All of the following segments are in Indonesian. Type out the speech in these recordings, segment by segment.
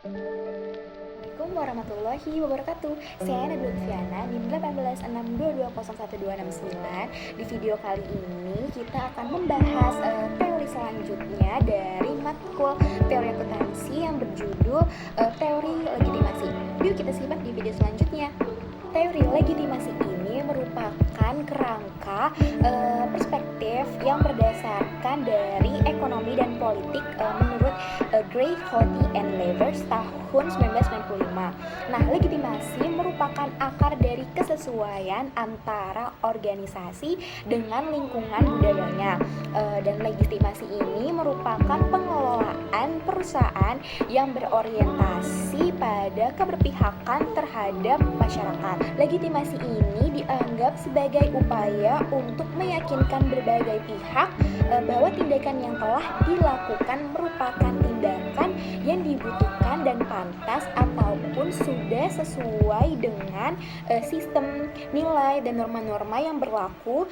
Assalamualaikum warahmatullahi wabarakatuh. Saya Nadia Lutfiana NIM 1862201269. Di video kali ini kita akan membahas teori selanjutnya dari matkul teori akuntansi yang berjudul teori legitimasi. Yuk kita simak di video selanjutnya. Teori legitimasi ini merupakan kerangka perspektif yang berdasarkan dari ekonomi dan politik menurut Gray, Hoddy, and Levers tahun 1995. Nah, legitimasi merupakan akar dari kesesuaian antara organisasi dengan lingkungan budayanya. Dan legitimasi ini merupakan pengelolaan perusahaan yang berorientasi pada keberpihakan terhadap masyarakat. Legitimasi ini dianggap sebagai upaya untuk meyakinkan berbagai pihak bahwa tindakan yang telah dilakukan merupakan tindakan yang dibutuhkan dan pantas ataupun sudah sesuai dengan sistem nilai dan norma-norma yang berlaku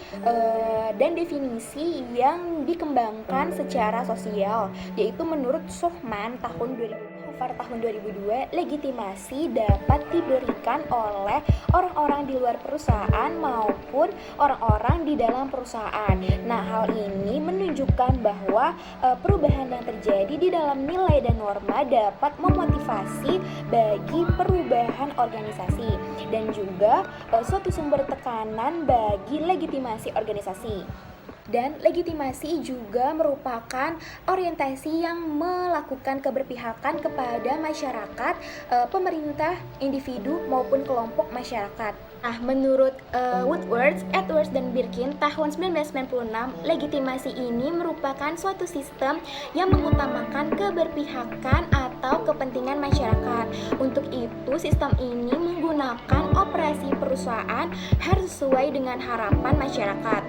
dan definisi yang dikembangkan secara sosial, yaitu menurut Schuman tahun 2002, legitimasi dapat diberikan oleh orang-orang di luar perusahaan maupun orang-orang di dalam perusahaan. Nah, hal ini menunjukkan bahwa perubahan yang terjadi di dalam nilai dan norma dapat memotivasi bagi perubahan organisasi dan juga suatu sumber tekanan bagi legitimasi organisasi. Dan legitimasi juga merupakan orientasi yang melakukan keberpihakan kepada masyarakat, pemerintah, individu maupun kelompok masyarakat. Nah, menurut Woodward, Edwards, dan Birkin tahun 1996, legitimasi ini merupakan suatu sistem yang mengutamakan keberpihakan atau kepentingan masyarakat. Untuk itu, sistem ini menggunakan operasi perusahaan harus sesuai dengan harapan masyarakat.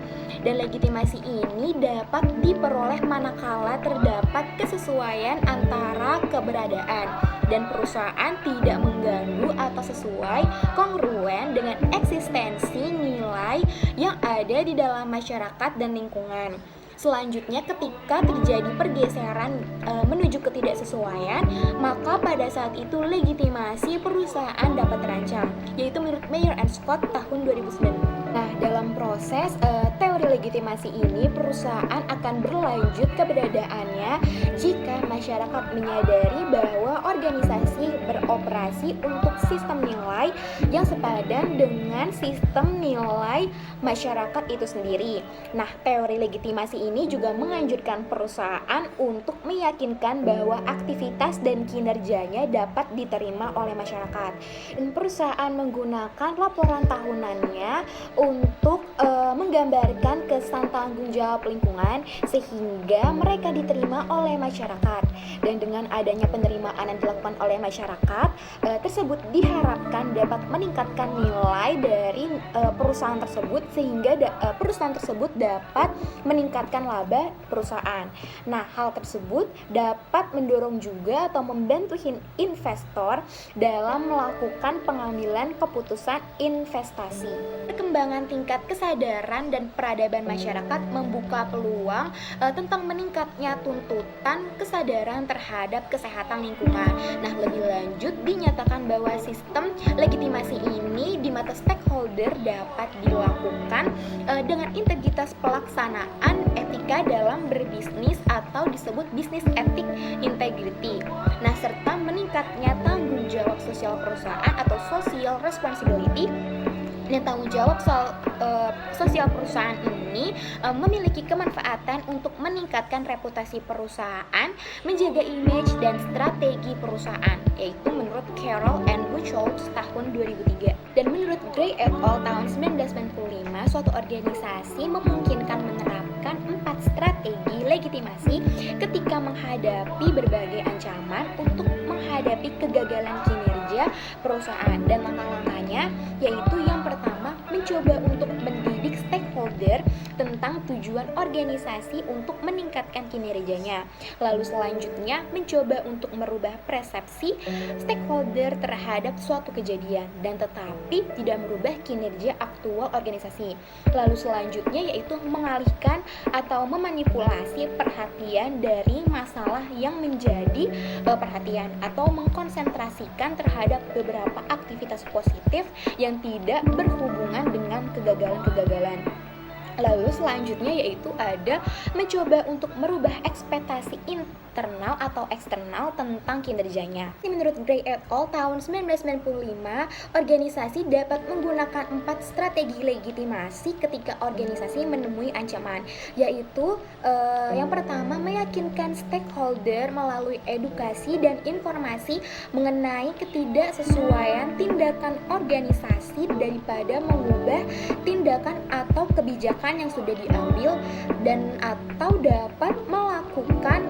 Dan legitimasi ini dapat diperoleh manakala terdapat kesesuaian antara keberadaan dan perusahaan tidak mengganggu atau sesuai kongruen dengan eksistensi nilai yang ada di dalam masyarakat dan lingkungan. Selanjutnya, ketika terjadi pergeseran menuju ketidaksesuaian, maka pada saat itu legitimasi perusahaan dapat terancam, yaitu menurut Mayer and Scott tahun 2009. Nah, dalam proses teori legitimasi ini, perusahaan akan berlanjut keberadaannya jika masyarakat menyadari bahwa organisasi beroperasi untuk sistem nilai yang sepadan dengan sistem nilai masyarakat itu sendiri. Nah, teori legitimasi ini juga menganjurkan perusahaan untuk meyakinkan bahwa aktivitas dan kinerjanya dapat diterima oleh masyarakat. Dan perusahaan menggunakan laporan tahunannya untuk menggambarkan kesan tanggung jawab lingkungan sehingga mereka diterima oleh masyarakat. Dan dengan adanya penerimaan yang dilakukan oleh masyarakat tersebut diharapkan dapat meningkatkan nilai dari perusahaan tersebut sehingga perusahaan tersebut dapat meningkatkan laba perusahaan. Nah, hal tersebut dapat mendorong juga atau membantu investor dalam melakukan pengambilan keputusan investasi. Perkembangan tingkat kesadaran dan peradaban masyarakat membuka peluang tentang meningkatnya tuntutan kesadaran terhadap kesehatan lingkungan. Nah, lebih lanjut dinyatakan bahwa sistem legitimasi ini di mata stakeholder dapat dilakukan dengan integritas pelaksanaan etika dalam berbisnis atau disebut bisnis etik integrity. Nah, serta meningkatnya tanggung jawab sosial perusahaan atau social responsibility. Dan tanggung jawab sosial perusahaan ini memiliki kemanfaatan untuk meningkatkan reputasi perusahaan, menjaga image dan strategi perusahaan, yaitu menurut Carroll and Buchholz tahun 2003. Dan menurut Gray et al. Tahun 1995, suatu organisasi memungkinkan menerapkan 4 strategi legitimasi ketika menghadapi berbagai ancaman untuk menghadapi kegagalan kinerja perusahaan. Dan langkah-langkahnya yaitu yang pertama, mencoba untuk mendidik stakeholder tentang tujuan organisasi untuk meningkatkan kinerjanya. Lalu selanjutnya, mencoba untuk merubah persepsi stakeholder terhadap suatu kejadian dan tetapi tidak merubah kinerja aktual organisasi. Lalu selanjutnya yaitu mengalihkan atau memanipulasi perhatian dari masalah masalah yang menjadi perhatian atau mengkonsentrasikan terhadap beberapa aktivitas positif yang tidak berhubungan dengan kegagalan-kegagalan. Lalu selanjutnya yaitu ada mencoba untuk merubah ekspektasi internal atau eksternal tentang kinerjanya. Menurut Gray et al. Tahun 1995, organisasi dapat menggunakan 4 strategi legitimasi ketika organisasi menemui ancaman, yaitu yang pertama meyakinkan stakeholder melalui edukasi dan informasi mengenai ketidaksesuaian tindakan organisasi daripada mengubah tindakan atau kebijakan yang sudah diambil dan atau dapat melakukan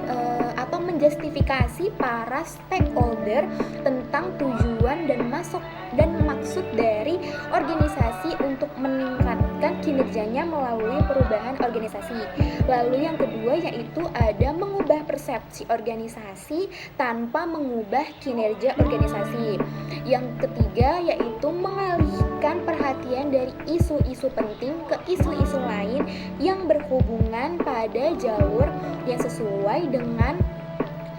atau menjustifikasi para stakeholder tentang tujuan dan maksud dari organisasi untuk meningkatkan kinerjanya melalui perubahan organisasi. Lalu yang kedua yaitu ada mengubah persepsi organisasi tanpa mengubah kinerja organisasi. Yang ketiga yaitu mengalihkan perhatian dari isu-isu penting ke isu-isu lain yang berhubungan pada jalur yang sesuai dengan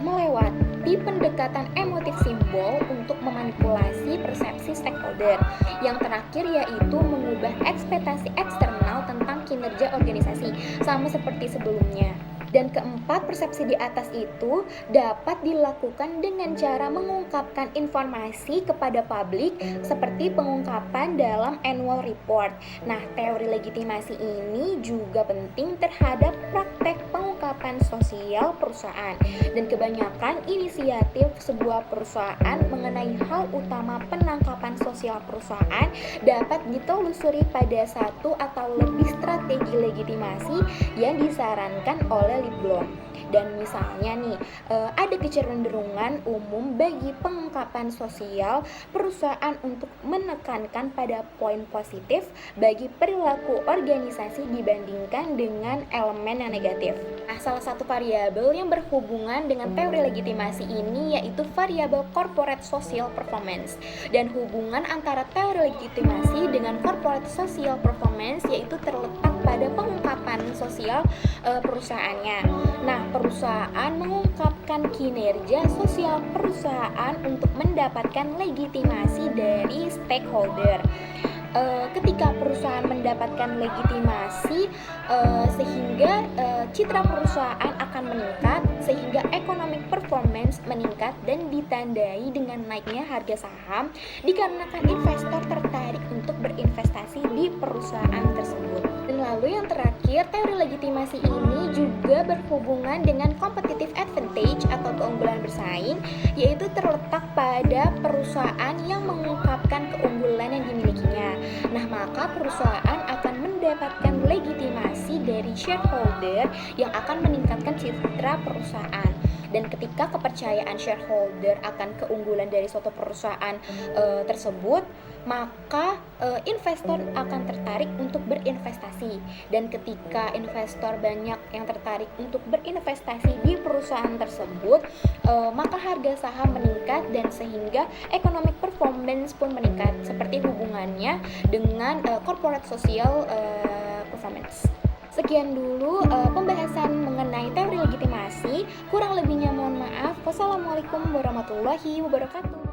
melewati pendekatan emotif simbol untuk memanipulasi persepsi stakeholder. Yang terakhir yaitu mengubah ekspektasi eksternal tentang kinerja organisasi, sama seperti sebelumnya. Dan keempat, persepsi di atas itu dapat dilakukan dengan cara mengungkapkan informasi kepada publik seperti pengungkapan dalam annual report. Nah, teori legitimasi ini juga penting terhadap praktek pengungkapan sosial perusahaan. Dan kebanyakan inisiatif sebuah perusahaan mengenai hal utama penangkapan sosial perusahaan dapat ditelusuri pada satu atau lebih strategi legitimasi yang disarankan oleh Blom. Dan misalnya nih, ada kecenderungan umum bagi pengungkapan sosial perusahaan untuk menekankan pada poin positif bagi perilaku organisasi dibandingkan dengan elemen yang negatif. Nah, salah satu variabel yang berhubungan dengan teori legitimasi ini yaitu variabel corporate social performance. Dan hubungan antara teori legitimasi dengan corporate social performance yaitu terletak pada pengungkapan sosial perusahaannya. Nah, perusahaan mengungkapkan kinerja sosial perusahaan untuk mendapatkan legitimasi dari stakeholder. Ketika perusahaan mendapatkan legitimasi sehingga citra perusahaan akan meningkat, sehingga economic performance meningkat dan ditandai dengan naiknya harga saham dikarenakan investor tertarik untuk berinvestasi di perusahaan tersebut. Dan lalu yang terakhir, teori legitimasi ini juga berhubungan dengan competitive advantage atau keunggulan bersaing, yaitu terletak pada perusahaan yang mengungkapkan keunggulan yang dimilikinya. Nah, maka perusahaan akan mendapatkan legitimasi dari shareholder yang akan meningkatkan citra perusahaan. Dan ketika kepercayaan shareholder akan keunggulan dari suatu perusahaan tersebut, maka investor akan tertarik untuk berinvestasi. Dan ketika investor banyak yang tertarik untuk berinvestasi di perusahaan tersebut, maka harga saham meningkat dan sehingga economic performance pun meningkat, seperti hubungannya dengan corporate social performance. Sekian dulu pembahasan mengenai teori legitimasi. Kurang lebihnya mohon maaf. Wassalamualaikum warahmatullahi wabarakatuh.